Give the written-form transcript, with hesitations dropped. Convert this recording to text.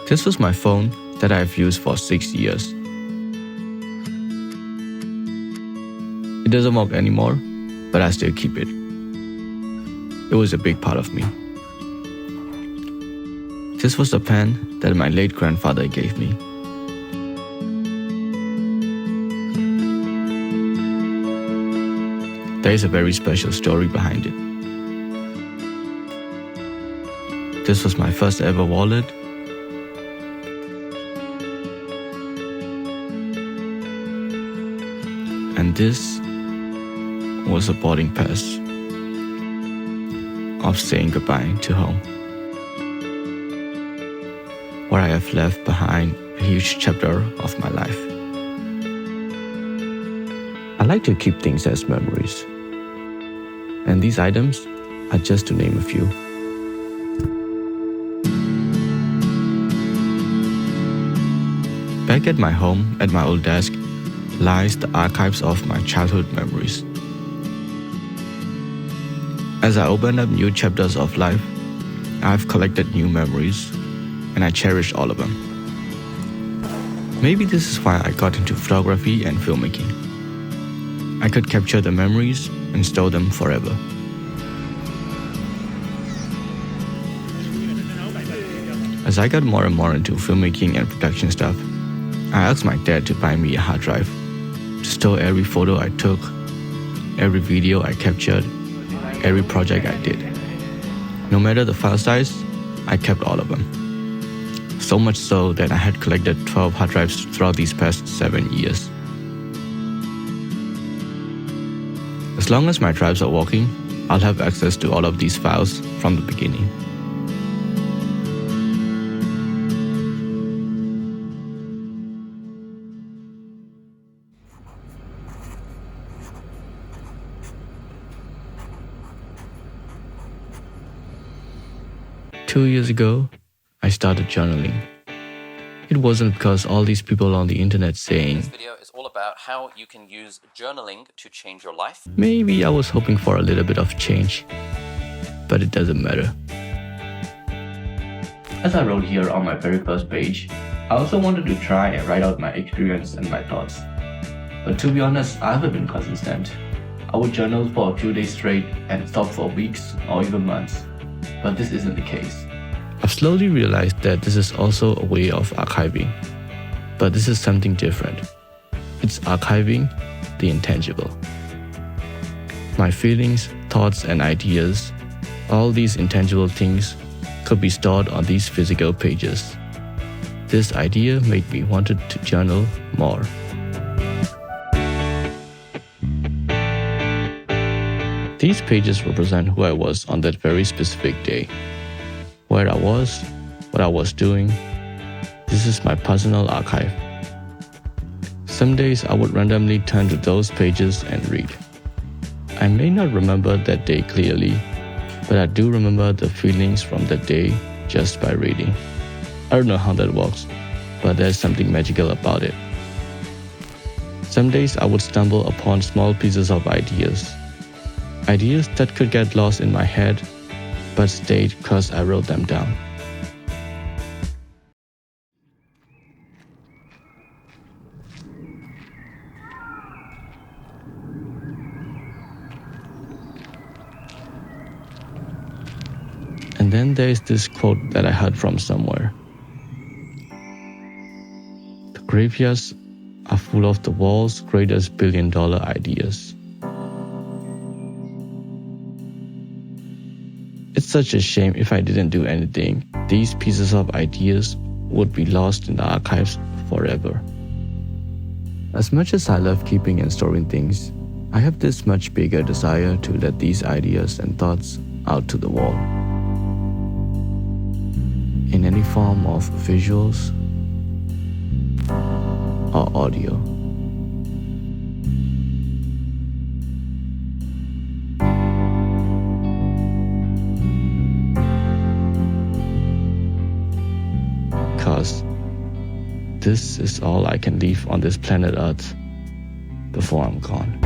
This was my phone that I've used for 6 years. It doesn't work anymore, but I still keep it. It was a big part of me. This was the pen that my late grandfather gave me. There is a very special story behind it. This was my first ever wallet. And this was a boarding pass of saying goodbye to home, where I have left behind a huge chapter of my life. I like to keep things as memories, and these items are just to name a few. Back at my home, at my old desk, lies the archives of my childhood memories. As I open up new chapters of life, I've collected new memories, and I cherish all of them. Maybe this is why I got into photography and filmmaking. I could capture the memories and store them forever. As I got more and more into filmmaking and production stuff, I asked my dad to buy me a hard drive to store every photo I took, every video I captured, every project I did. No matter the file size, I kept all of them. So much so that I had collected 12 hard drives throughout these past 7 years. As long as my drives are working, I'll have access to all of these files from the beginning. Two years ago, I started journaling. It wasn't because all these people on the internet saying, This video is all about how you can use journaling to change your life. Maybe I was hoping for a little bit of change, but it doesn't matter. As I wrote here on my very first page, I also wanted to try and write out my experience and my thoughts. But to be honest, I haven't been consistent. I would journal for a few days straight and stop for weeks or even months. But this isn't the case. I've slowly realized that this is also a way of archiving. But this is something different. It's archiving the intangible. My feelings, thoughts, and ideas, all these intangible things, could be stored on these physical pages. This idea made me want to journal more. These pages represent who I was on that very specific day. Where I was, what I was doing. This is my personal archive. Some days I would randomly turn to those pages and read. I may not remember that day clearly, but I do remember the feelings from that day just by reading. I don't know how that works, but there's something magical about it. Some days I would stumble upon small pieces of ideas that could get lost in my head, but stayed because I wrote them down. And then there is this quote that I heard from somewhere. The graveyards are full of the world's greatest billion-dollar ideas. It's such a shame if I didn't do anything, these pieces of ideas would be lost in the archives forever. As much as I love keeping and storing things, I have this much bigger desire to let these ideas and thoughts out to the world. In any form of visuals or audio. Because this is all I can leave on this planet Earth before I'm gone.